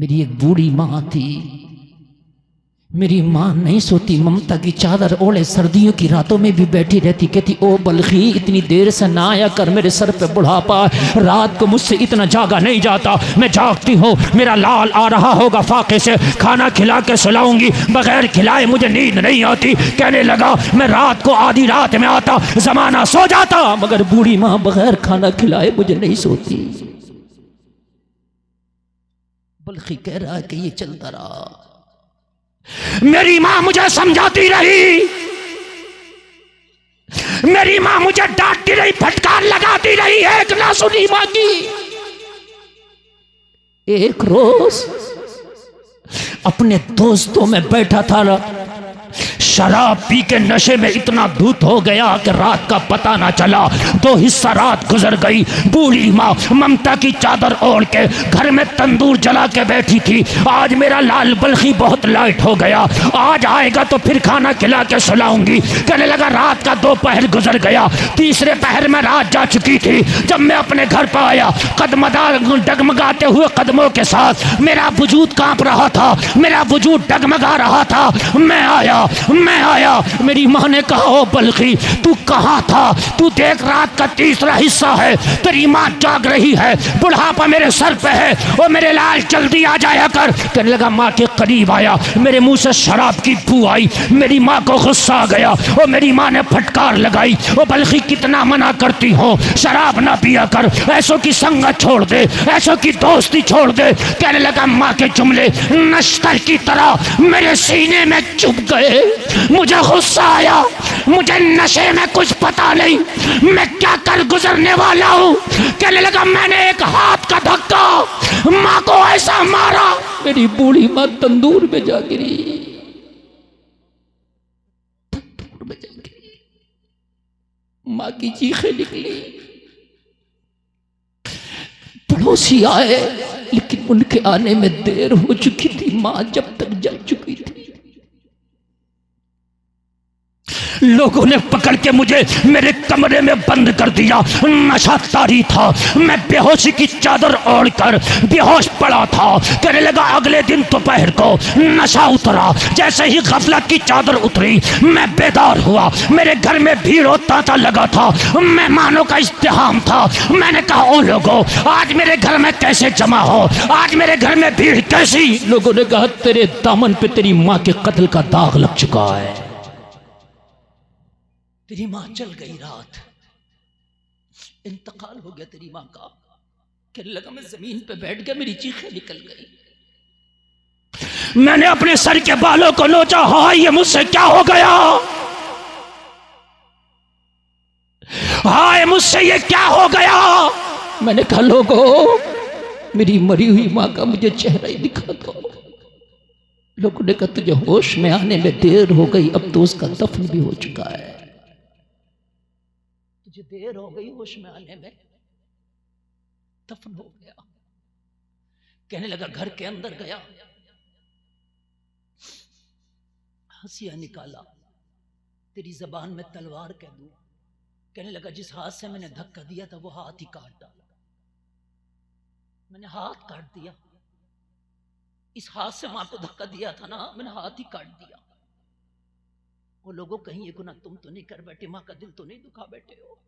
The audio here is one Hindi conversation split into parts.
मेरी एक बूढ़ी माँ थी, मेरी माँ नहीं सोती, ममता की चादर ओढ़े सर्दियों की रातों में भी बैठी रहती, कहती ओ बल्खी इतनी देर से ना आया कर, मेरे सर पे बुढ़ापा, रात को मुझसे इतना जागा नहीं जाता, मैं जागती हूँ मेरा लाल आ रहा होगा फाके से, खाना खिला के सुलाऊंगी, बगैर खिलाए मुझे नींद नहीं आती। कहने लगा मैं रात को आधी रात में आता, जमाना सो जाता, मगर बूढ़ी माँ बगैर खाना खिलाए मुझे नहीं सोती। बल्खी कह रहा है कि ये चलता रहा। मेरी मां मुझे समझाती रही, मेरी मां मुझे डांटती रही, फटकार लगाती रही, एक ना सुनी मां की। एक रोज अपने दोस्तों में बैठा था, शराब पी के नशे में इतना धूत हो गया कि रात का पता ना चला, 2 हिस्सा रात गुजर गई। बूढ़ी माँ ममता की चादर ओढ़ के घर में तंदूर जला के बैठी थी। आज मेरा लाल बल्खी बहुत लाइट हो गया, आज आएगा तो फिर खाना खिला के सुलाऊंगी। कहने लगा रात का 2 पहर गुजर गया, तीसरे पहर में रात जा चुकी थी। जब मैं अपने घर पर आया, कदमदार डगमगाते हुए कदमों के साथ मेरा वजूद कांप रहा था, मेरा वजूद डगमगा रहा था। मैं आया, मेरी माँ ने कहा ओ बल्खी तू कहाँ था, तू देख रात का तीसरा हिस्सा है, तेरी माँ जाग रही है, बुढ़ापा मेरे सर पे है, ओ मेरे लाल जल्दी आ जाया कर। कहने लगा माँ के करीब आया, मेरे मुंह से शराब की बू आई, मेरी माँ को गुस्सा आ गया, ओ मेरी माँ ने फटकार लगाई, ओ बल्खी कितना मना करती हो, शराब ना पिया कर, ऐसों की संगत छोड़ दे, ऐसों की दोस्ती छोड़ दे। कहने लगा माँ के जुमले नश्तर की तरह मेरे सीने में चुभ गए, मुझे गुस्सा आया, मुझे नशे में कुछ पता नहीं, मैं क्या कर गुजरने वाला हूं। कहने लगा मैंने एक हाथ का धक्का मां को ऐसा मारा, मेरी बूढ़ी मां तंदूर में जा गिरी, तंदूर में जा गिरी, मां की चीखें निकली। पड़ोसी आए लेकिन उनके आने में देर हो चुकी थी, मां जब तक जल चुकी थी। लोगों ने पकड़ के मुझे मेरे कमरे में बंद कर दिया, नशा तारी था, मैं बेहोशी की चादर ओढ़कर बेहोश पड़ा था। कहने लगा अगले दिन दोपहर को नशा उतरा, जैसे ही गफलत की चादर उतरी मैं बेदार हुआ, मेरे घर में भीड़ और तांता लगा था, मेहमानों का इज्तिहाम था। मैंने कहा ओ लोगों आज मेरे घर में कैसे जमा हो, आज मेरे घर में भीड़ कैसी। लोगों ने कहा तेरे दामन पे तेरी माँ के कत्ल का दाग लग चुका है, तेरी मां चल गई, रात इंतकाल हो गया तेरी मां का। कहने लगा मैं जमीन पे बैठ गया, मेरी चीखें निकल गई, मैंने अपने सर के बालों को नोचा, हाँ ये मुझसे क्या हो गया, हाँ मुझसे ये क्या हो गया। मैंने कहा लोगों मेरी मरी हुई मां का मुझे चेहरा ही दिखा दो। लोगों ने कहा तुझे होश में आने में देर हो गई, अब तो उसका दफन भी हो चुका है, तुझे देर हो गई होश में आने में, दफन हो गया। कहने लगा घर के अंदर गया, हंसिया निकाला, तेरी जबान में तलवार कह दूं। कहने लगा जिस हाथ से मैंने धक्का दिया था वो हाथ ही काट डाला, मैंने हाथ काट दिया, इस हाथ से मां को धक्का दिया था ना, मैंने हाथ ही काट दिया। वो लोगों कहीं ये गुनाह तुम तो नहीं कर बैठे, मां का दिल तो नहीं दुखा बैठे हो।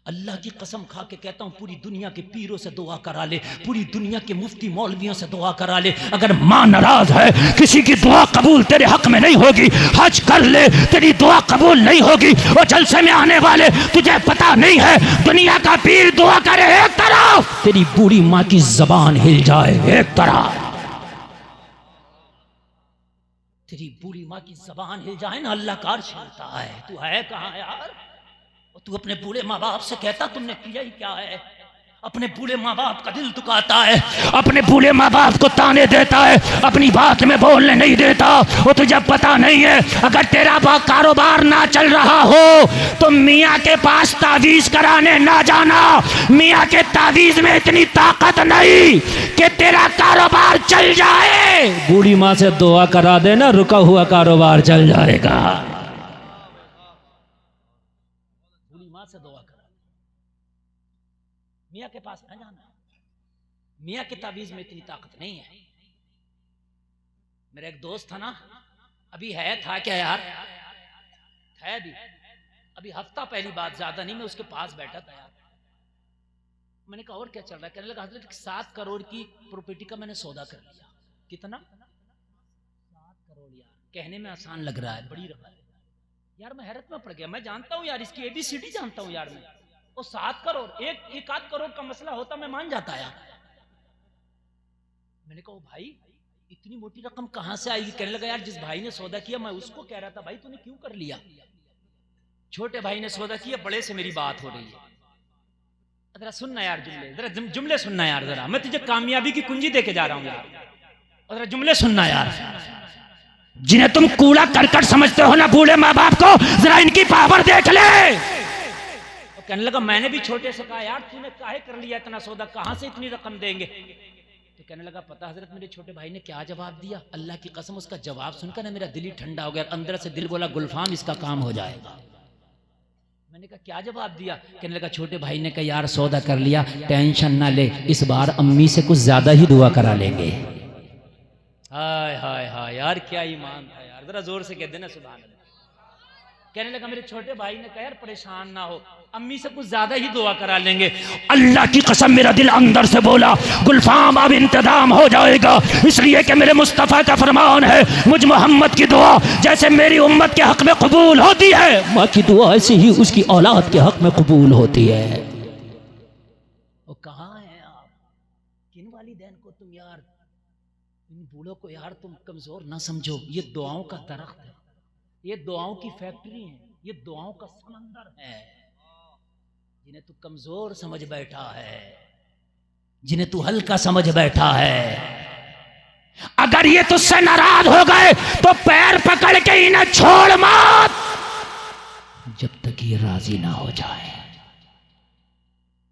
अल्लाह की कसम खा के कहता हूं पूरी दुनिया के पीरों से दुआ करा ले, पूरी दुनिया के मुफ्ती मौलवियों से दुआ करा ले, अगर मां नाराज है किसी की दुआ कबूल तेरे हक में नहीं होगी। हज कर ले तेरी दुआ कबूल नहीं होगी। और जलसे में आने वाले तुझे पता नहीं है, दुनिया का पीर दुआ करे एक तरफ, तेरी बूढ़ी मां की जबान हिल जाए एक तरफ, तेरी बूढ़ी माँ की जबान हिल जाए ना अल्लाह का अर्श हिलता है। तू है कहाँ यार, और तू अपने बूढ़े माँ बाप से कहता तुमने किया ही क्या है, अपने बूढ़े माँ बाप का दिल दुखाता है, अपने बूढ़े माँ बाप को ताने देता है, अपनी बात में बोलने नहीं देता। वो तुझे पता नहीं है अगर तेरा कारोबार ना चल रहा हो तो मियाँ के पास तावीज कराने ना जाना, मियाँ के तावीज में इतनी ताकत नहीं कि तेरा कारोबार चल जाए। बूढ़ी माँ से दुआ करा देना, रुका हुआ कारोबार चल जाएगा। बूढ़ी माँ से दुआ करा, मियाँ के पास ना जाना, मियाँ की ताबीज में इतनी ताकत नहीं है। मेरा एक दोस्त था ना, अभी था क्या यार, है अभी हफ्ता पहली बात, ज्यादा नहीं, मैं उसके पास बैठा था यार। मैंने कहा और क्या चल रहा है? कहने लगा हजरत 7 करोड़ की प्रॉपर्टी का मैंने सौदा कर लिया। कितना? 7 करोड़। यार कहने में आसान लग रहा है, बड़ी रकम है यार। मैं हैरत में पड़ गया। मैं जानता हूँ यार, इसकी ABCD जानता हूँ यार मैं। वो 7 करोड़, एक आध करोड़ का मसला होता मैं मान जाता यार। मैंने कहा भाई इतनी मोटी रकम कहां से आएगी? कहने लगा यार जिस भाई ने सौदा किया मैं उसको कह रहा था भाई तूने क्यों कर लिया? छोटे भाई ने सौदा किया, बड़े से मेरी बात हो रही है। जरा सुनना यार जुमले, जरा जुमले सुनना यार जरा। मैं तुझे कामयाबी की कुंजी देके जा रहा हूं यार, और जरा जुमले सुनना यार। जिन्हें तुम कूड़ा करकट समझते हो ना बूढ़े माँ बाप को, जरा इनकी पावर देख ले। और कहने लगा मैंने भी छोटे से कहा यार तूने काहे कर लिया इतना सौदा, कहां से इतनी रकम देंगे? तो कहने लगा पता हजरत मेरे छोटे भाई ने क्या जवाब दिया? अल्लाह की कसम उसका जवाब सुनकर ना मेरा दिल ही ठंडा हो गया। अंदर से दिल बोला गुलफाम इसका काम हो जाएगा। मैंने कहा क्या जवाब दिया? कहने लगा छोटे भाई ने कहा यार सौदा कर लिया, टेंशन ना ले, इस बार अम्मी से कुछ ज्यादा ही दुआ करा लेंगे। हाय हाय हाय यार क्या ईमान था यार, जरा जोर से कह देना सुभान अल्लाह। कहने लगा मेरे छोटे भाई ने कहा यार परेशान ना हो, अम्मी से कुछ ज्यादा ही दुआ करा लेंगे। अल्लाह की कसम मेरा दिल अंदर से बोला गुलफाम अब इंतजाम हो जाएगा, इसलिए कि मेरे मुस्तफ़ा का फरमान है मुझ मोहम्मद की दुआ जैसे मेरी उम्मत के हक में कबूल होती है, माँ की दुआ ऐसे ही उसकी औलाद के हक में कबूल होती है। वो कहाँ है आप? किन वालिदैन को तुम यार, इन बूढ़ों को यार तुम कमजोर ना समझो। ये दुआओं का दरख्त है, ये दुआओं की फैक्ट्री है, ये दुआओं का समंदर है। जिन्हें तू कमजोर समझ बैठा है, जिन्हें तू हल्का समझ बैठा है, अगर ये तुझसे नाराज हो गए तो पैर पकड़ के इन्हें छोड़ मत जब तक ये राजी ना हो जाए।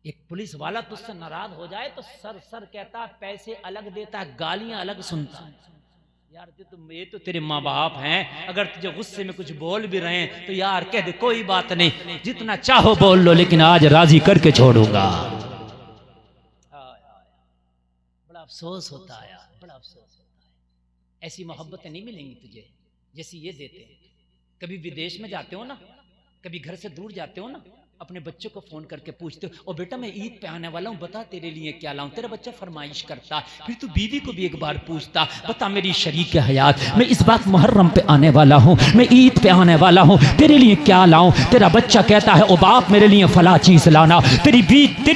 एक पुलिस वाला तुझसे नाराज हो जाए तो सर सर कहता है, पैसे अलग देता है, गालियां अलग सुनता है। यार ये तो तेरे माँ बाप हैं, अगर तुझे गुस्से में कुछ बोल भी रहे हैं तो यार कह दे कोई बात नहीं, जितना चाहो बोल लो, लेकिन आज राजी करके छोड़ूंगा। बड़ा अफसोस होता है यार, बड़ा अफसोस होता है। ऐसी मोहब्बतें नहीं मिलेंगी तुझे जैसी ये देते हैं। कभी विदेश में जाते हो ना, कभी घर से दूर जाते हो ना, अपने बच्चों को फोन करके पूछते हो, ओ बेटा मैं ईद पे आने वाला हूँ, बता तेरे लिए क्या लाऊं? तेरा बच्चा फरमाइश करता, फिर तू बीवी को भी एक बार पूछता, बता मेरी शरीक हयात मैं इस बात मुहर्रम पे आने वाला हूँ, मैं ईद पे आने वाला हूँ, तेरे लिए क्या लाऊं? तेरा बच्चा कहता है ओ बाप मेरे लिए फला चीज लाना। तेरी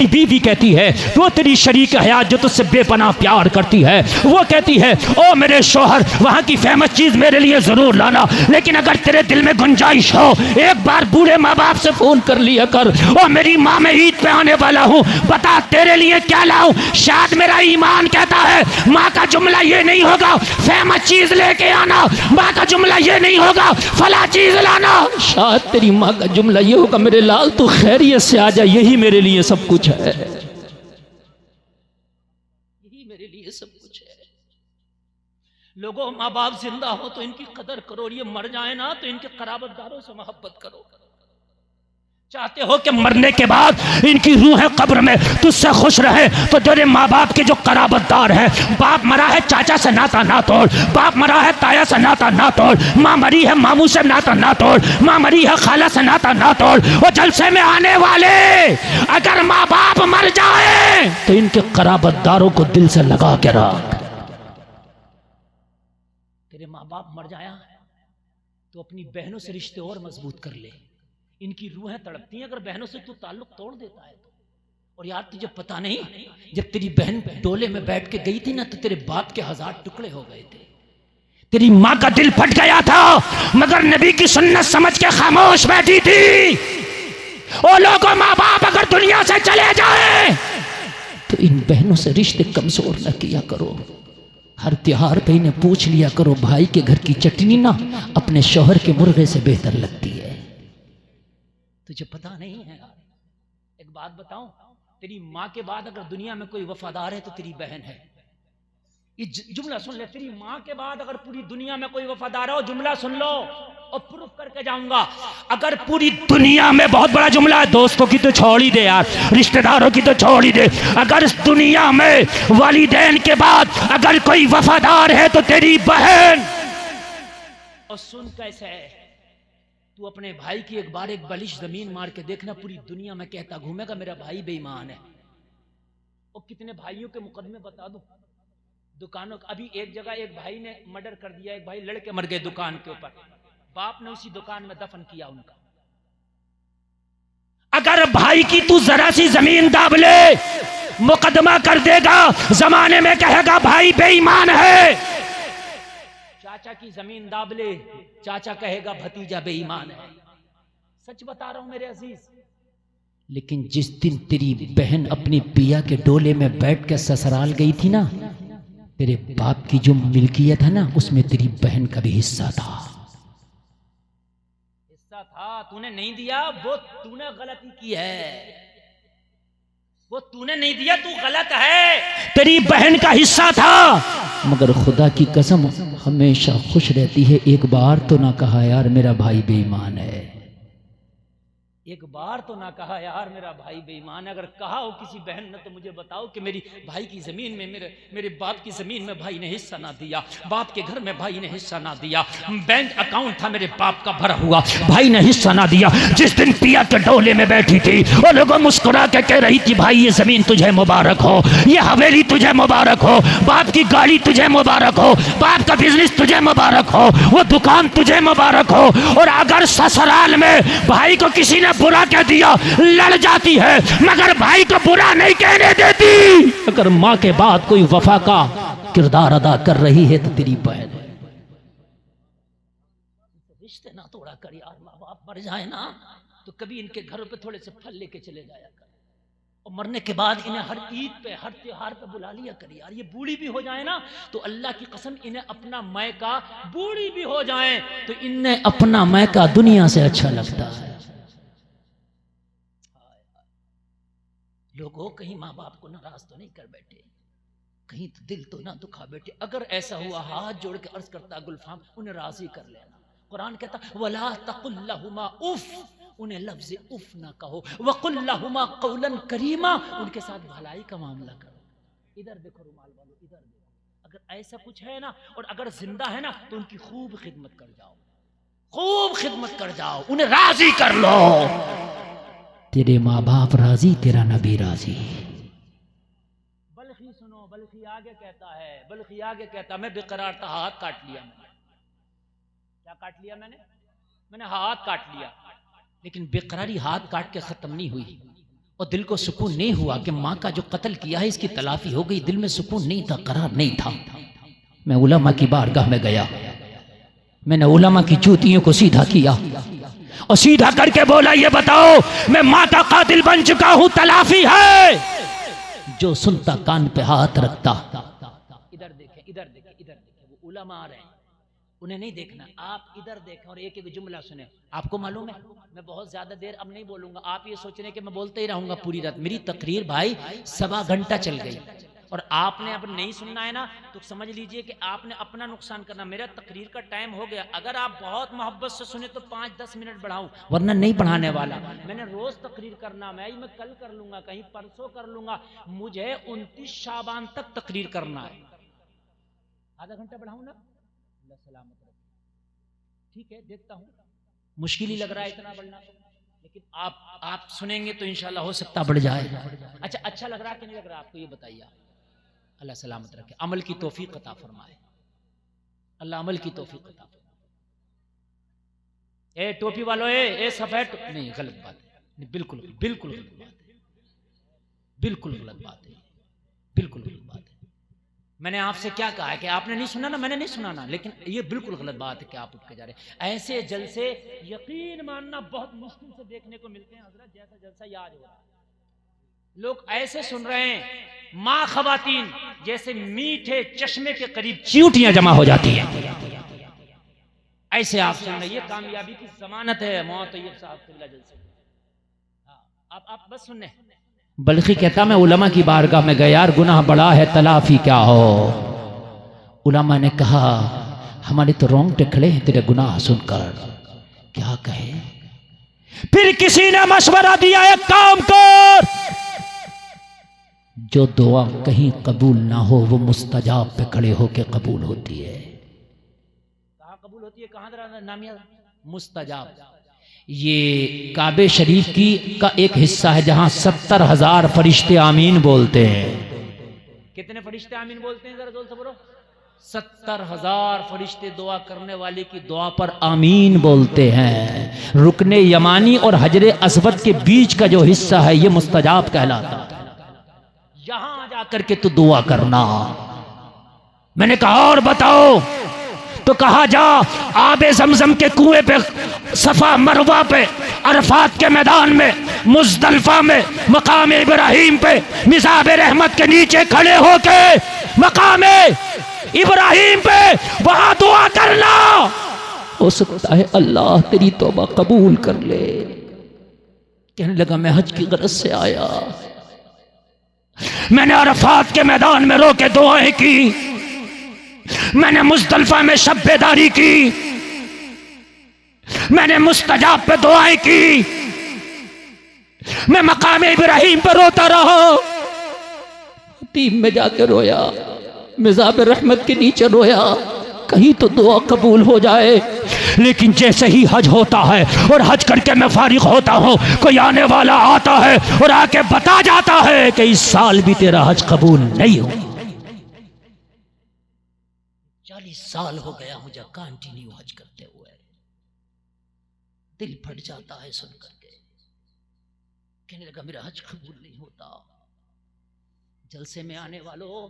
बीवी कहती है, वो तेरी शरीक हयात जो तुझसे बेपनाह प्यार करती है, वो कहती है ओ मेरे शोहर वहां की फेमस चीज मेरे लिए जरूर लाना। लेकिन अगर तेरे दिल में गुंजाइश हो, एक बार बूढ़े माँ बाप से फोन कर लिया कर, ओ मेरी माँ मैं ईद पे आने वाला हूँ, बता तेरे लिए क्या लाऊं? शायद मेरा ईमान कहता है माँ का जुमला ये नहीं होगा फेमस चीज लेके आना, माँ का जुमला ये नहीं होगा फला चीज लाना, शायद तेरी माँ का जुमला ये होगा मेरे लाल तू खैरियत से आ जा, यही मेरे लिए सब कुछ है, यही मेरे लिए सब कुछ है। लोगों माँ बाप जिंदा हो तो इनकी कदर करो, और ये मर जाए ना तो इनके कराबतदारों से मोहब्बत करो। चाहते हो कि मरने के बाद इनकी रूह कब्र में तुझसे खुश रहे तो तेरे माँ बाप के जो कराबतदार है, बाप मरा है चाचा से नाता ना तोड़, बाप मरा है ताया से नाता ना तोड़, माँ मरी है मामू से नाता ना तोड़, माँ मरी है खाला से नाता ना तोड़। वो जलसे में आने वाले अगर माँ बाप मर जाए तो इनके कराबतदारों को दिल से लगा के रख। तेरे माँ बाप मर जाया तो अपनी बहनों से रिश्ते और मजबूत कर ले, इनकी रूहें तड़पती हैं अगर बहनों से तू ताल्लुक तोड़ देता है तो। और यार तुझे पता नहीं, जब तेरी बहन डोले में बैठ के गई थी ना तो तेरे बाप के 1000 टुकड़े हो गए थे, तेरी माँ का दिल फट गया था, मगर नबी की सुन्नत समझ के खामोश बैठी थी। ओ लोगों माँ बाप अगर दुनिया से चले जाए तो इन बहनों से रिश्ते कमजोर न किया करो। हर त्योहार पे इन्हें पूछ लिया करो, भाई के घर की चटनी ना अपने शौहर के मुर्गे से बेहतर लगती है। तुझे पता नहीं है यार, एक बात बताऊं, तेरी माँ के बाद अगर दुनिया में कोई वफादार है तो तेरी बहन है। ये जुमला सुन ले, तेरी माँ के बाद अगर पूरी दुनिया में कोई वफादार हो, जुमला सुन लो और प्रूफ करके जाऊंगा। अगर पूरी दुनिया में, बहुत बड़ा जुमला है, दोस्तों की तो छोड़ ही दे यार, रिश्तेदारों की तो छोड़ ही दे, अगर इस दुनिया में वालिदैन के बाद अगर कोई वफादार है तो तेरी बहन। और सुन कैसे है, तू अपने भाई की एक बार एक बलिश जमीन मार के देखना, पूरी दुनिया में कहता घूमेगा मेरा भाई बेईमान है। और कितने भाइयों के मुकदमे बता दूं, दुकानों, अभी एक जगह एक भाई ने मर्डर कर दिया, एक भाई लड़के मर गए दुकान के ऊपर, बाप ने उसी दुकान में दफन किया उनका। अगर भाई की तू जरा सी जमीन दाब ले, मुकदमा कर देगा, जमाने में कहेगा भाई बेईमान है। चाचा की जमीन दाब ले, चाचा कहेगा भतीजा बेईमान है। सच बता रहा हूं मेरे अजीज। लेकिन जिस दिन तेरी बहन अपनी पिया के डोले में बैठ के ससुराल गई थी ना, तेरे बाप की जो मिल्कियत है ना, उसमें तेरी बहन का भी हिस्सा था। हिस्सा था, तूने नहीं दिया, वो तूने गलती की है, वो तूने नहीं दिया, तू गलत है। तेरी बहन का हिस्सा था, मगर खुदा की कसम हमेशा खुश रहती है, एक बार तो ना कहा यार मेरा भाई बेईमान है, एक बार तो ना कहा यार मेरा भाई बेईमान है। अगर कहा हो किसी बहन ने तो मुझे बताओ कि मेरी भाई की जमीन में, मेरे बाप की जमीन में भाई ने हिस्सा ना दिया, बाप के घर में भाई ने हिस्सा ना दिया, बैंक अकाउंट था मेरे बाप का भरा हुआ, भाई ने हिस्सा ना दिया। जिस दिन पिया के डोले में बैठी थी, वो लोगों मुस्कुरा के कह रही थी भाई ये जमीन तुझे मुबारक हो, ये हवेली तुझे मुबारक हो, बाप की गाड़ी तुझे मुबारक हो, बाप का बिजनेस तुझे मुबारक हो, वो दुकान तुझे मुबारक हो। और अगर ससुराल में भाई को किसी ने बुरा कह दिया, लड़ जाती है, मगर भाई को बुरा नहीं कहने देती। अगर माँ के बाद कोई वफा का किरदार अदा कर रही है तो तेरी बहन है। रिश्ते ना तोड़ा कर यार, माँ बाप मर जाए ना तो कभी इनके घरों पे थोड़े से फल लेके चले जाया कर, और मरने के बाद इन्हें हर ईद पे, हर त्योहार पे बुला लिया कर यार। ये बूढ़ी भी हो जाए ना तो अल्लाह की कसम इन्हें अपना मैका, बूढ़ी भी हो जाए तो इन्हें अपना मैका दुनिया से अच्छा लगता है। लोगों कहीं माँ बाप को नाराज तो नहीं कर बैठे, कहीं तो दिल तो ना दुखा बैठे। अगर ऐसा हुआ हाथ जोड़ के अर्ज करता गुलफाम, उन्हें राजी कर लेना। कुरान कहता वला तकुल लहुमा उफ, उन्हें लफ्ज़ उफ ना कहो, वकुल लहुमा कौलन करीमा, उनके साथ भलाई का मामला करो। इधर देखो रुमाल वालों, इधर देखो, अगर ऐसा कुछ है ना और अगर जिंदा है ना तो उनकी खूब खिदमत कर जाओ, खूब खिदमत कर जाओ, उन्हें राजी कर लो। तेरे माँ बाप राजी, तेरा नबी राजी। बल्खी सुनो, बल्खी आगे कहता है, बल्खी आगे कहता मैं बेकरार था, हाथ काट लिया मैंने। क्या काट लिया मैंने हाथ काट लिया। लेकिन बेकरारी हाथ काट के खत्म नहीं हुई और दिल को सुकून नहीं हुआ कि माँ का जो कत्ल किया है इसकी तलाफी हो गई। दिल में सुकून नहीं था, करार नहीं था। मैं उलमा की बारगाह में गया, मैंने उलमा की जूतियों को सीधा किया और सीधा करके बोला ये बताओ मैं माँ का कातिल बन चुका हूं, तलाफी है? जो सुनता कान पे हाथ रखता। इधर देखें, इधर देखें, इधर देखें, वो उलमा आ रहे हैं, उन्हें नहीं देखना, आप इधर देखें और एक एक जुमला सुने। आपको मालूम है मैं बहुत ज्यादा देर अब नहीं बोलूंगा, आप ये सोच रहे हैं कि मैं बोलते ही रहूंगा पूरी रात। मेरी तकरीर भाई 1.25 घंटा चल गई और आपने अब नहीं सुनना है ना तो समझ लीजिए कि आपने अपना नुकसान करना। मेरा तकरीर का टाइम हो गया, अगर आप बहुत मोहब्बत से सुने तो 5-10 मिनट बढ़ाऊं, वरना नहीं बढ़ाने वाला। मैंने रोज तकरीर करना, मैं कल कर लूंगा, कहीं परसों कर लूंगा, मुझे 29 शाबान तक तकरीर करना है। आधा घंटा बढ़ाऊं ना, अल्लाह सलामत रखे। ठीक है, देखता हूं, मुश्किल ही लग रहा है इतना बढ़ना, लेकिन आप सुनेंगे तो इंशाल्लाह हो सकता बढ़ जाए। अच्छा लग रहा है कि नहीं लग रहा आपको, ये बताइए। अल्लाह सलामत रखे, अमल की तौफीक अता फरमाए, अल्लाह अमल की तौफीक अता फरमाए। ए टोपी वालों, ए सफेद नहीं, गलत बात है, बिल्कुल बिल्कुल गलत बात है, बिल्कुल गलत बात है, बिल्कुल गलत बात है। मैंने आपसे क्या कहा है कि आपने नहीं सुना ना, मैंने नहीं सुना ना, लेकिन ये बिल्कुल गलत बात है कि आप उठ के जा रहे हैं। ऐसे जलसे यकीन मानना बहुत मुश्किल से देखने को मिलते हैं हजरत, जैसा जलसा याद हो रहा है। लोग ऐसे सुन रहे हैं, माँ खवातीन जैसे मीठे चश्मे के करीब चींटियां जमा हो जाती हैं, ऐसे आप सुन रहे हैं। ये कामयाबी की जमानत है मौत तैयब साहब किबला जलसे। आप बस सुनने। बल्कि कहता मैं उलमा की बारगाह में गया, यार गुनाह बड़ा है, तलाफी क्या हो? उलमा ने कहा हमारे तो रोंगटे खड़े हैं तेरे गुनाह सुनकर, क्या कहे। फिर किसी ने मशवरा दिया एक काम कर, जो दुआ कहीं कबूल ना हो वो मुस्तजाब पे खड़े होके कबूल होती है। कहाँ कबूल होती है, कहाँ नाम याद, मुस्तजाब। ये काबे शरीफ की का एक हिस्सा है जहां 70,000 फरिश्ते आमीन बोलते हैं। कितने फरिश्ते आमीन बोलते हैं जरा जोर से बोलो। 70,000 फरिश्ते दुआ करने वाले की दुआ पर आमीन बोलते हैं। रुकने यमानी और हजरे अस्वद के बीच का जो हिस्सा है ये मुस्तजाब कहलाता है। यहां जाकर के तू दुआ करना। मैंने कहा और बताओ, तो कहा जा आबे ज़मज़म के कुएं पे, सफा मरवा पे, अरफात के मैदान में, मुज़दलिफ़ा में, मकाम इब्राहिम पे, मिज़ाब रहमत के नीचे खड़े होके मकाम इब्राहिम पे वहां दुआ करना। हो सकता है अल्लाह तेरी तौबा कबूल कर ले। कहने लगा मैं हज की गरज से आया, मैंने अरफात के मैदान में रो के दुआएं की, मैंने मुज़दलिफ़ा में शब बेदारी की, मैंने मुस्तजाब पे दुआएं की, मैं मकाम इब्राहिम पर रोता रहा, तीम में जाकर रोया, मिज़ाब रहमत के नीचे रोया, कहीं तो दुआ कबूल हो जाए। लेकिन जैसे ही हज होता है और हज करके मैं फारिग होता हूं, कोई आने वाला आता है और आके बता जाता है कि इस साल भी तेरा हज कबूल नहीं हो। 40 साल हो गया मुझे कंटिन्यू हज करते हुए, दिल फट जाता है सुन करके। कहने लगा मेरा हज कबूल नहीं होता। जलसे में आने वालों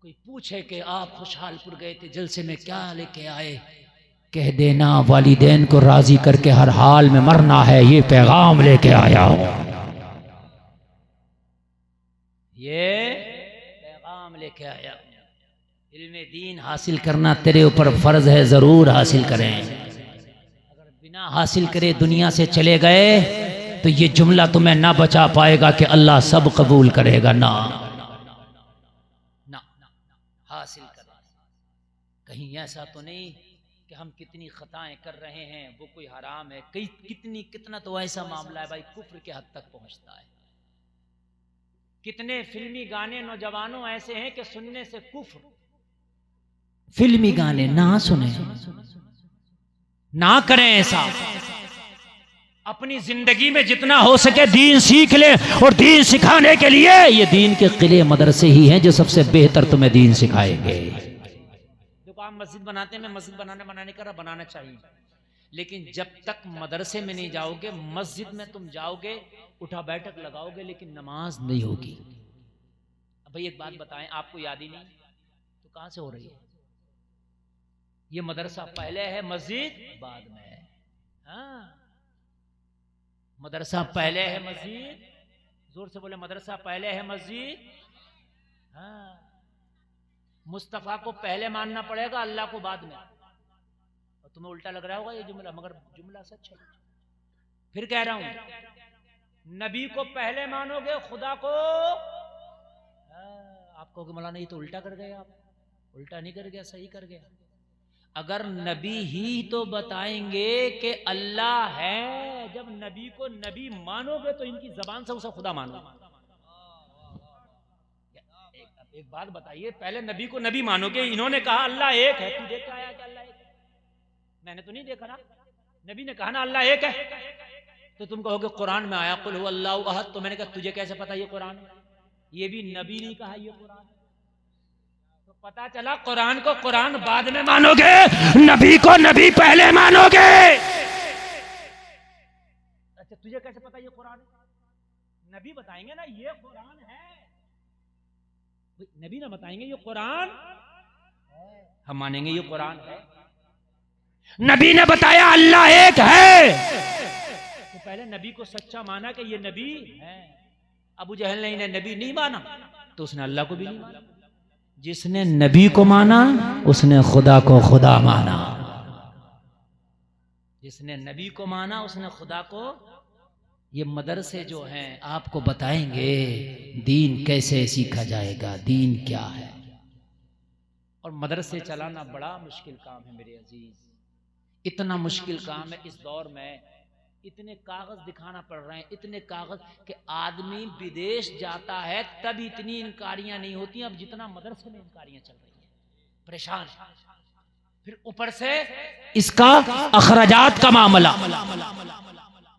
कोई पूछे कि आप खुशहालपुर गए थे, जलसे में क्या लेके आए, कह देना वालिदैन को राजी करके हर हाल में मरना है, ये पैगाम लेके आया हूं, ये पैगाम लेके आया हूं। इल्मे दीन हासिल करना तेरे ऊपर फर्ज है, जरूर हासिल करें। अगर बिना हासिल करे दुनिया से चले गए तो ये जुमला तुम्हें ना बचा पाएगा कि अल्लाह सब कबूल करेगा। ना हासिल करें। कहीं ऐसा तो नहीं कि हम कितनी खताएं कर रहे हैं वो कोई हराम है, कितना तो ऐसा मामला है भाई कुफ्र के हद तक पहुंचता है। कितने फिल्मी गाने नौजवानों ऐसे हैं कि सुनने से कुफ्र। फिल्मी गाने ना सुने, ना करें ऐसा। अपनी जिंदगी में जितना हो सके दीन सीख ले, और दीन सिखाने के लिए ये दीन के किले मदरसे ही हैं जो सबसे बेहतर तुम्हें दीन सिखाएंगे। देखो आप मस्जिद बनाते हैं, मैं मस्जिद बनाने का बनाना चाहिए, लेकिन जब तक मदरसे में नहीं जाओगे, मस्जिद में तुम जाओगे उठा बैठक लगाओगे लेकिन नमाज नहीं होगी। अब भाई एक बात बताएं, आपको याद ही नहीं तो कहां से हो रही है? ये मदरसा पहले है, मस्जिद बाद में है। हाँ, मदरसा पहले है, मस्जिद, जोर से बोले, मदरसा पहले है, मस्जिद। हाँ, मुस्तफा को पहले मानना पड़ेगा, अल्लाह को बाद में। और तुम्हें उल्टा लग रहा होगा ये जुमला, मगर जुमला सच है। फिर कह रहा हूं, नबी को पहले मानोगे, खुदा को। आप कहोगे मौलाना ये तो उल्टा कर गए आप। उल्टा नहीं कर गया, सही कर गया। अगर नबी ही तो बताएंगे कि अल्लाह है, जब नबी को नबी मानोगे तो इनकी जबान से उसे खुदा मानो। एक बात बताइए, पहले नबी को नबी मानोगे, इन्होंने कहा अल्लाह एक है, तू देख आया कि अल्लाह एक है? मैंने तो नहीं देखा ना। नबी ने कहा ना अल्लाह एक है, तो तुम कहोगे कुरान में आया कुल हुवल्लाहु अहद। तो मैंने कहा तुझे कैसे पता ये कुरान है? ये भी नबी नहीं कहा ये कुरान। पता चला कुरान को कुरान बाद में मानोगे, नबी को नबी पहले मानोगे। अच्छा तुझे कैसे पता ये कुरान है? नबी बताएंगे ना ये कुरान है, नबी ना बताएंगे ये कुरान है, हम मानेंगे ये कुरान है। नबी ने बताया अल्लाह एक है, तो पहले नबी को सच्चा माना कि ये नबी है। अबू जहल ने इन्हें नबी नहीं माना तो उसने अल्लाह को भी नहीं माना। जिसने नबी को माना उसने खुदा को खुदा माना। जिसने नबी को माना उसने खुदा को। ये मदरसे जो हैं आपको बताएंगे दीन कैसे सीखा जाएगा, दीन क्या है। और मदरसे चलाना बड़ा मुश्किल काम है मेरे अजीज, इतना मुश्किल काम है। इस दौर में इतने कागज दिखाना पड़ रहे हैं, इतने कागज कि आदमी विदेश जाता है तब इतनी इनकारियां नहीं होती अब जितना मदरसे में इनकारियां चल रही हैं। परेशान, फिर ऊपर से इसका अखराजात का मामला।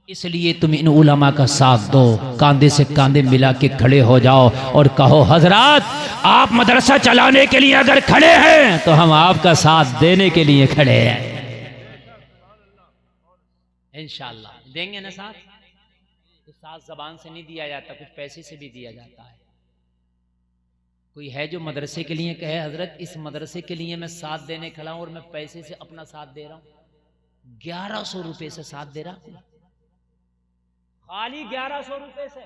इसलिए तुम इन उलमा का साथ दो, कांधे से कांधे मिला के खड़े हो जाओ और कहो हजरात आप मदरसा चलाने के लिए अगर खड़े हैं तो हम आपका साथ देने के लिए खड़े हैं। इंशाअल्लाह देंगे ना साथ। तो साथ जबान से नहीं दिया जाता, कुछ पैसे से भी दिया जाता है। कोई है जो मदरसे के लिए कहे हजरत इस मदरसे के लिए मैं साथ देने खड़ा हूं और मैं पैसे से अपना साथ दे रहा हूं, 1100 रुपए से साथ दे रहा हूं, खाली 1100 रुपए से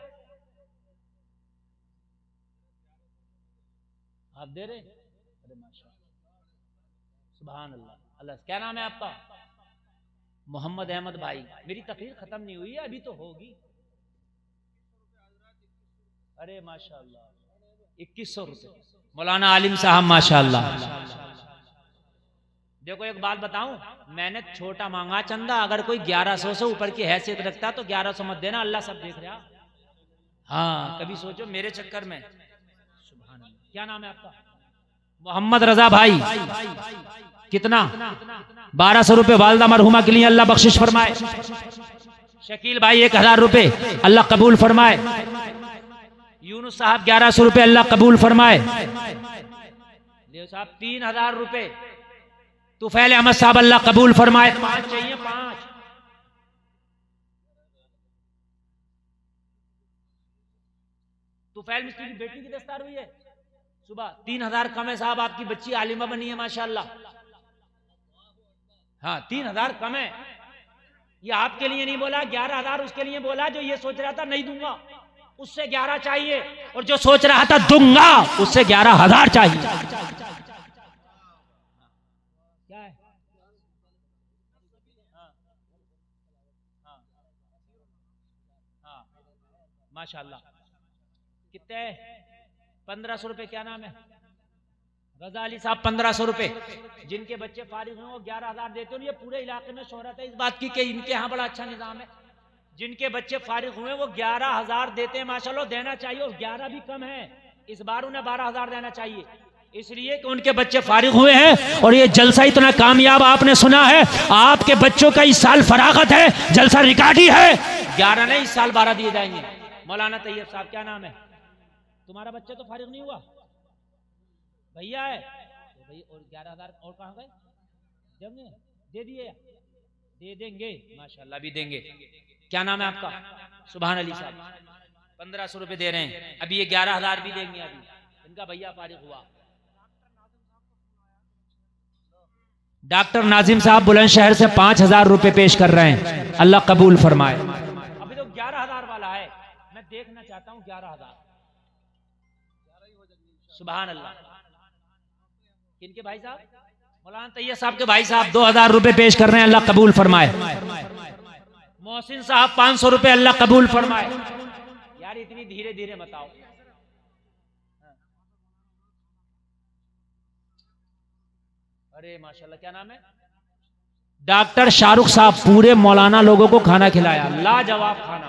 आप दे रहे? अरे माशाअल्लाह, सुभान अल्लाह। अल्लाह, क्या नाम है आपका? मोहम्मद अहमद भाई। मेरी तकरीर खत्म नहीं हुई है, अभी तो होगी। अरे माशाअल्लाह, 2100 रुपए। मौलाना आलिम साहब माशाअल्लाह। देखो एक बात बताऊं, मैंने छोटा मांगा चंदा, अगर कोई 1100 से ऊपर की हैसियत रखता तो 1100 मत देना, अल्लाह सब देख रहा। हाँ कभी सोचो मेरे चक्कर में। सुभान अल्लाह। क्या नाम है आपका? मोहम्मद रजा भाई। कितना? 1200 रुपए वालदा मरहुमा के लिए, अल्लाह बख्शिश फरमाए। शकील भाई 1000 रुपए, अल्लाह कबूल फरमाए। यूनुस साहब 1100 रुपए, अल्लाह कबूल फरमाए। लियो साहब 3000 रुपए। तुफैल अहमद साहब अल्लाह कबूल फरमाए। 5 चाहिए, 5। तुफैल मिस्त्री की बेटी की दस्तार हुई है सुबह। 3000 कम है साहब, आपकी बच्ची आलिमा बनी है माशाअल्लाह। हाँ 3000 कम है। ये आपके लिए नहीं बोला, 11000 उसके लिए बोला जो ये सोच रहा था नहीं दूंगा, उससे 11 चाहिए, और जो सोच रहा था दूंगा उससे 11000 चाहिए। क्या है? हाँ माशाअल्लाह। कितने? 1500 रुपए। क्या नाम है? रजा अली साहब 1500 रुपए। जिनके बच्चे फारिग हुए वो 11000 देते हैं। ये पूरे इलाके में शोहरत है इस बात की कि इनके यहाँ बड़ा अच्छा निजाम है। जिनके बच्चे फारिग हुए वो 11000 देते हैं माशाल्लाह, देना चाहिए। और 11 भी कम है, इस बार उन्हें 12000 देना चाहिए, इसलिए कि उनके बच्चे फारिग हुए हैं। और ये जलसा इतना कामयाब आपने सुना है, आपके बच्चों का इस साल फरागत है, जलसा रिकॉर्ड ही है। 11 नहीं, इस साल 12 दिए जाएंगे। मौलाना तैयब साहब, क्या नाम है तुम्हारा? बच्चा तो फारिग नहीं हुआ, भैया है तो भाई। और 11000 और कहाँ गए? देंगे, दे दिए, दे देंगे माशाल्लाह, भी देंगे। क्या नाम है आपका? सुभान अली साहब 1500 रुपए दे रहे हैं। अभी ये 11000 भी देंगे। अभी इनका भैया फारिग हुआ। डॉक्टर नाजिम साहब बुलंदशहर से 5000 रुपए पेश कर रहे हैं, अल्लाह कबूल फरमाए। अभी तो 11000 वाला है, मैं देखना चाहता हूँ 11000। सुभान अल्लाह। किनके भाई साहब? मौलाना तैयब साहब के भाई साहब 2000 रुपए पेश कर रहे हैं, अल्लाह कबूल फरमाए। मोहसिन साहब 500 रुपए, अल्लाह कबूल फरमाए। यार इतनी धीरे धीरे बताओ। अरे माशाल्लाह, क्या नाम है? डॉक्टर शाहरुख साहब पूरे मौलाना लोगों को खाना खिलाया, लाजवाब खाना।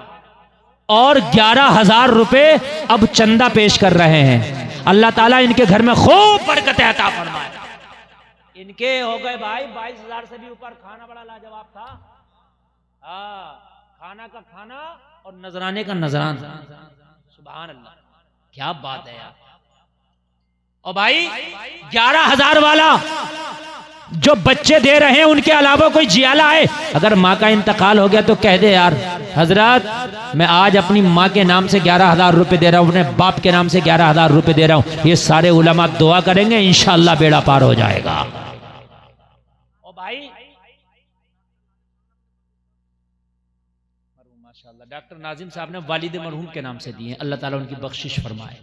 और 11000 रुपए अब चंदा पेश कर रहे हैं। अल्लाह ताला इनके घर में खूब बरकत अता फरमाए। इनके हो गए भाई 22000 से भी ऊपर। खाना बड़ा लाजवाब था। खाना का खाना और नजराने का नजरान। सुभान अल्लाह, क्या बात है यार। और भाई 11000 वाला जो बच्चे दे रहे हैं उनके अलावा कोई जियाला है, अगर माँ का इंतकाल हो गया तो कह दे यार हजरत मैं आज अपनी माँ के नाम से 11000 रुपए दे रहा हूँ, अपने बाप के नाम से 11000 रुपए दे रहा हूँ। ये सारे उलमा दुआ करेंगे, इंशाअल्लाह बेड़ा पार हो जाएगा। और भाई माशाअल्लाह डॉक्टर नाजिम साहब ने वालिद मरहूम के नाम से दिए, अल्लाह ताला उनकी बख्शिश फरमाए।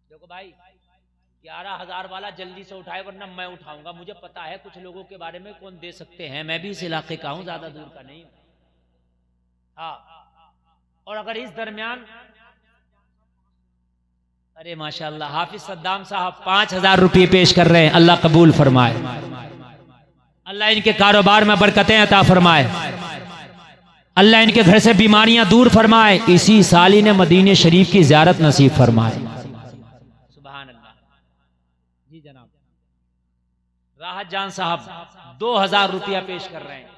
देखो भाई 11000 वाला जल्दी से उठाए वरना मैं उठाऊंगा। मुझे पता है कुछ लोगों के बारे में कौन दे सकते हैं, मैं भी इस इलाके का हूं, ज्यादा दूर का नहीं हूं। हाँ, और अगर इस दरमियान अरे माशाल्लाह, हाफिज सद्दाम साहब 5000 रुपये पेश कर रहे हैं। अल्लाह कबूल फरमाए, अल्लाह इनके कारोबार में बरकतें अता फरमाए, अल्लाह इनके घर से बीमारियां दूर फरमाए, इसी साल ही ने मदीने शरीफ की ज़ियारत नसीब फरमाए। सुभान अल्लाह। जी जनाब, राहत जान साहब 2000 रुपया पेश कर रहे हैं।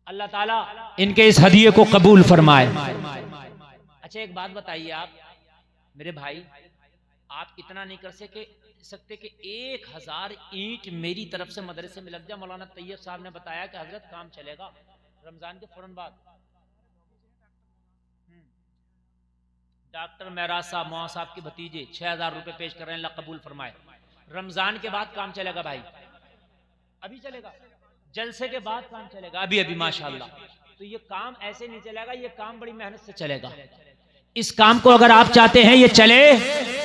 अल्लाह ताला इनके इस हदिये को कबूल फरमाए। अच्छा एक बात बताइए आप मेरे भाई, आप इतना नहीं कर सकते कि 1000 ईंट मेरी तरफ से मदरसे में लग जाए? मौलाना तैयब साहब ने बताया कि हजरत काम चलेगा रमजान के फौरन बाद। डॉक्टर महराज साहब मौलाना साहब के भतीजे 6000 रुपए पेश कर रहे हैं। अल्लाह कबूल फरमाए। रमजान के बाद काम चलेगा भाई, अभी चलेगा, जलसे के बाद काम चलेगा, अभी अभी माशाल्लाह। तो ये काम ऐसे नहीं चलेगा, ये काम बड़ी मेहनत से चलेगा। इस काम को अगर आप चाहते हैं ये चले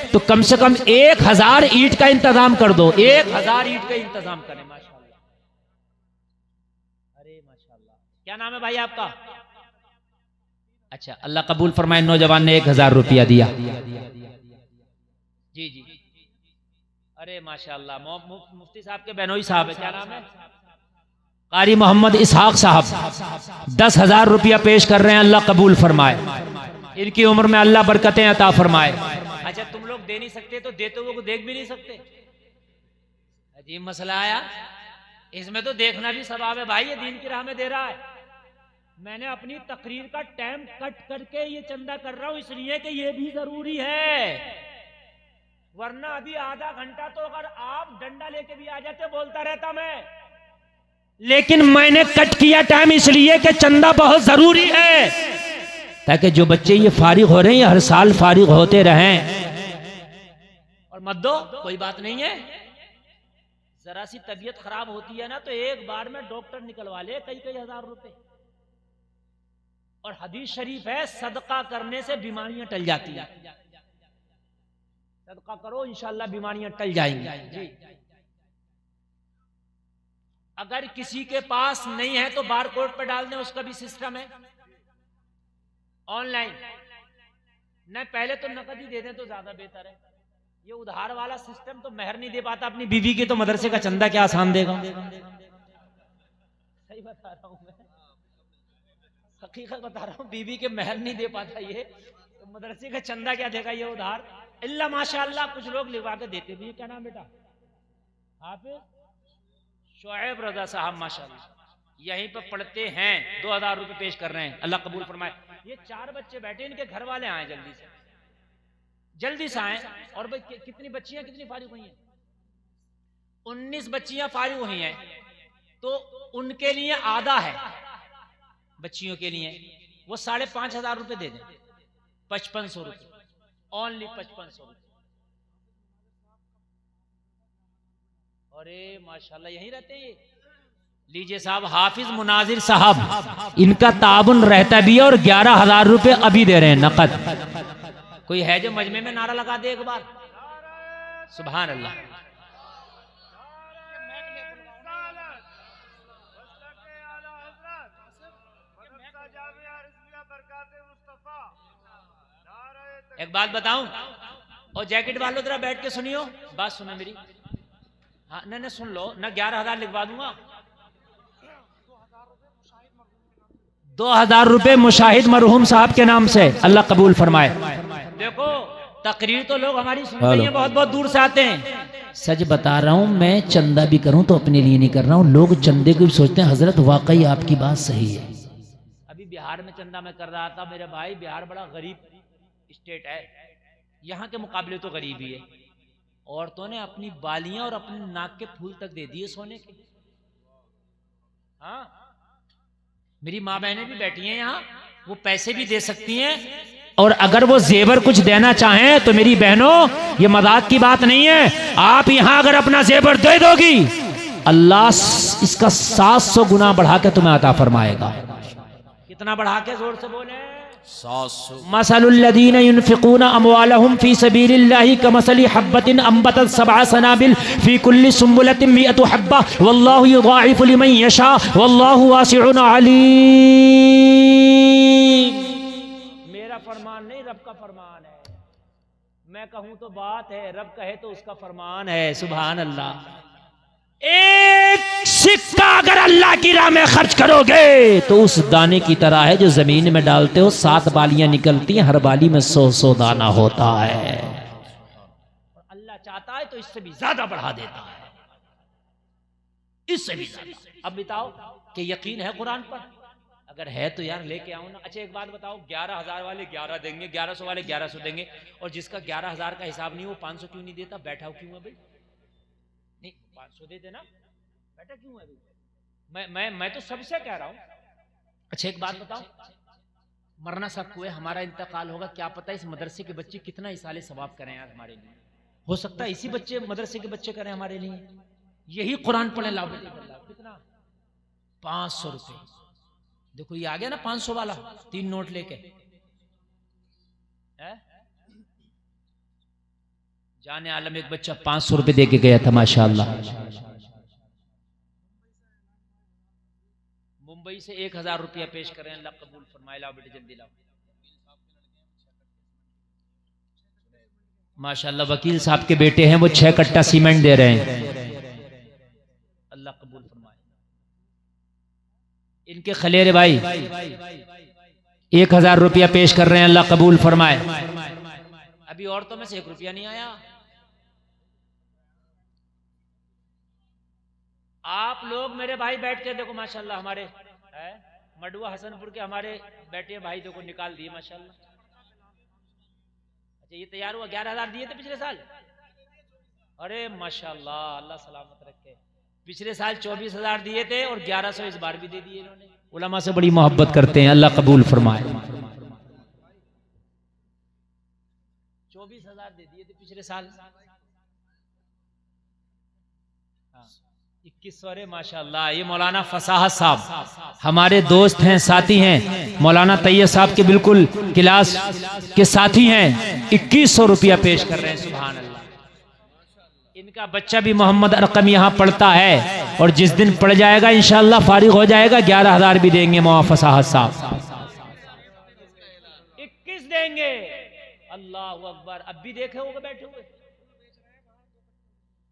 तो कम से कम 1000 ईंट का इंतजाम कर दो, 1000 ईंट का इंतजाम करें। माशाल्लाह, अरे माशाल्लाह। क्या नाम है भाई आपका? अच्छा, अल्लाह कबूल फरमाए। नौजवान ने 1000 रुपया दिया। जी जी, अरे माशाल्लाह। मुफ्ती साहब के बहनोई साहब है, क्या नाम है? कारी मोहम्मद इसहाक साहब 10,000 रुपया पेश कर रहे हैं। अल्लाह कबूल फरमाए, इनकी उम्र में अल्लाह बरकतें अता फरमाए। अच्छा तुम लोग दे नहीं सकते तो देते हुए को देख भी नहीं सकते? अजीब मसला आया। इसमें तो देखना भी सवाब है भाई, ये दीन की राह में दे रहा है। मैंने अपनी तकरीर का टाइम कट करके ये चंदा कर रहा हूं इसलिए कि ये भी जरूरी है, वरना अभी आधा घंटा तो अगर आप डंडा लेके भी आ जाते बोलता रहता मैं। लेकिन मैंने कट किया टाइम इसलिए कि चंदा बहुत जरूरी है, ताकि जो बच्चे ये फारिग हो रहे हैं हर साल फारिग होते रहें। और मत दो, कोई बात नहीं है। जरा सी तबीयत खराब होती है ना तो एक बार में डॉक्टर निकलवा ले कई कई हजार रुपए। और हदीस शरीफ है सदका करने से बीमारियां टल जाती हैं। सदका करो इंशाअल्लाह बीमारियां टल जाएंगी। जी। अगर किसी के पास नहीं है तो बार कोड पर डाल दें, उसका भी सिस्टम है ऑनलाइन। न पहले तो नकद ही दे दें तो ज्यादा बेहतर है। ये उधार वाला सिस्टम तो मेहर नहीं दे पाता अपनी बीवी की, तो मदरसे का चंदा क्या आसान देगा? सही बता रहा हूं मैं, हकीकत बता रहा हूं। बीवी के मेहर नहीं दे पाता ये, तो मदरसे का चंदा क्या देगा ये उधार? इल्ला माशाअल्लाह कुछ लोग लिखवा के देते भी। क्या नाम बेटा? हाफिज शोएब रजा साहब माशाअल्लाह यहीं पर पढ़ते हैं। 2000 रुपए पेश कर रहे हैं। अल्लाह कबूल फरमाए। ये 4 बच्चे बैठे, इनके घर वाले आए जल्दी से आए। और भाई कितनी बच्चियां कितनी फारिग हुई हैं? 19 बच्चियां फारिग हुई हैं। तो उनके लिए आधा है, बच्चियों के लिए वो 5,500 रुपए दे दें। 5500 रुपए, ओनली 5500 रुपए। अरे माशाल्लाह यहीं रहते हैं ये। लीजिए साहब, हाफिज मुनाजिर साहब, इनका ताबुन रहता भी है और 11,000 रुपए अभी दे रहे हैं नकद। कोई है जो मजमे में नारा लगा दे एक बार? सुभान अल्लाह। एक बात बताऊं, और जैकेट वालों जरा बैठ के सुनियो, बात सुनो मेरी। हाँ नहीं सुन लो ना, 11,000 लिखवा दूंगा। 2,000 रुपए मुशाहिद मरहूम साहब के नाम से। अल्लाह कबूल फरमाए। देखो तकरीर तो लोग हमारी सुनते हैं, बहुत बहुत दूर से आते हैं। सच बता रहा हूं, मैं चंदा भी करूं तो अपने लिए नहीं कर रहा हूं। लोग चंदे को भी सोचते हैं। हजरत वाकई आपकी बात सही है। अभी बिहार में चंदा मैं कर रहा था मेरे भाई। बिहार बड़ा गरीब स्टेट है, यहाँ के मुकाबले तो गरीब ही है। औरतों ने अपनी बालियां और अपने नाक के फूल तक दे दिए सोने के। हाँ, मेरी माँ बहनें भी बैठी हैं यहाँ, वो पैसे भी दे सकती हैं। और अगर वो जेवर कुछ देना चाहें तो मेरी बहनों, ये मजाक की बात नहीं है। आप यहाँ अगर अपना जेवर दे दोगी, अल्लाह इसका 700 गुना बढ़ा के तुम्हें अता फरमाएगा। कितना बढ़ा के? जोर से बोले। मसलुल्लज़ीना युनफ़िक़ूना अमवालहुम फ़ी सबीलिल्लाहि कमसलि हब्बतिन अंबतत सबअ सनाबिल फ़ी कुल्लि सुंबुलतिन मिअतु हब्बा वल्लाहु युज़ाइफ़ु लिमन यशा वल्लाहु वासिउन अलीम। मेरा फरमान नहीं, रब का फरमान है। मैं कहूं तो बात है, रब कहे तो उसका फरमान है। सुभान अल्लाह। एक सिक्का अगर अल्लाह की राह में खर्च करोगे तो उस दाने की तरह है जो जमीन में डालते हो 7 बालियां निकलती हैं, हर बाली में 100 दाना होता है। अल्लाह चाहता है तो इससे भी ज्यादा बढ़ा देता है, इससे भी ज्यादा। अब बताओ कि यकीन है कुरान पर? अगर है तो यार लेके आओ ना। अच्छा एक बात बताओ, 11,000 वाले 11 देंगे, 1100 वाले 1100 देंगे, और जिसका 11,000 का हिसाब नहीं वो 500 क्यों नहीं देता? बैठा क्यों है भाई? नहीं 500 दे देना, बैठा क्यों है भाई? मैं तो सबसे कह रहा हूं। अच्छा एक बात बताओ, मरना सबको है, हमारा इंतकाल होगा, क्या पता इस मदरसे के बच्चे कितना इसाले सवाब करें यार हमारे लिए। हो सकता है इसी बच्चे मदरसे के बच्चे करें हमारे लिए, यही कुरान पढ़े लाभ। कितना? 500 रुपए। देखो ये आ गया ना 500 वाला, 3 नोट लेके है? जाने आलम एक बच्चा 500 रुपए दे के गया था माशाअल्लाह। मुंबई से 1,000 रुपया पेश करें, अल्लाह कबूल फरमाए। लाओ बेटे जल्दी लाओ। माशाअल्लाह वकील साहब के बेटे हैं, वो 6 कट्टा सीमेंट दे रहे हैं, अल्लाह कबूल फरमाए। इनके खलेरे भाई 1,000 रुपया पेश कर रहे हैं, अल्लाह कबूल फरमाए। अभी औरतों में से 1 रुपया नहीं आया। आप लोग मेरे भाई बैठ के देखो माशाल्लाह, हमारे मडुआ हसनपुर के हमारे बैठे भाई देखो निकाल दिए माशाल्लाह। अच्छा ये तैयार हुआ, 11,000 दिए थे पिछले साल। अरे माशाल्लाह, अल्लाह सलामत रखे। पिछले साल 24,000 दिए थे और 1100 इस बार भी दे दिए इन्होंने। उलमा से बड़ी मोहब्बत करते हैं, अल्लाह कबूल फरमाए। 24,000 दे दिए थे पिछले साल। 21 माशाल्लाह। ये मौलाना फसाहत साहब हमारे दोस्त हैं, साथी हैं, मौलाना तैयब साहब के बिल्कुल क्लास के साथी हैं। 2100 रुपया पेश कर रहे हैं। सुभान अल्लाह। इनका बच्चा भी मोहम्मद अरकम यहाँ पढ़ता है, और जिस दिन पढ़ जाएगा इंशाअल्लाह फारिग हो जाएगा, 11,000 भी देंगे मौलाना फसाहत साहब। 21 देंगे। अल्लाह अकबर। अब भी देखे होगा बैठे हुए।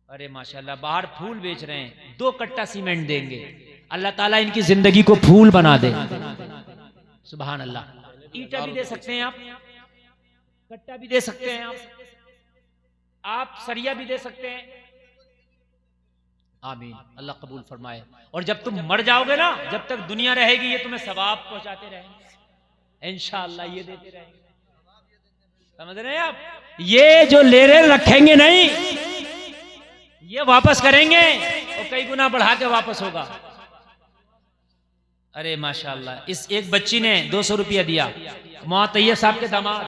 अरे माशाल्लाह, बाहर फूल बेच रहे हैं, 2 कट्टा सीमेंट देंगे। अल्लाह ताला इनकी जिंदगी को फूल बना दे। सुभान अल्लाह। ईंटा भी दे सकते हैं आप, कट्टा भी दे सकते हैं आप सरिया भी दे सकते हैं। आमीन, अल्लाह कबूल फरमाए। और जब तुम मर जाओगे ना, जब तक दुनिया रहेगी ये तुम्हें सवाब पहुंचाते रहेंगे इंशाअल्लाह, ये देते रहेंगे। समझ रहे हैं आप? ये जो लेरे रखेंगे नहीं, ये वापस करेंगे और कई गुना बढ़ा के वापस होगा। अरे माशाअल्लाह, इस एक बच्ची ने 200 रुपया दिया, मौलाना तैयब साहब के दामाद।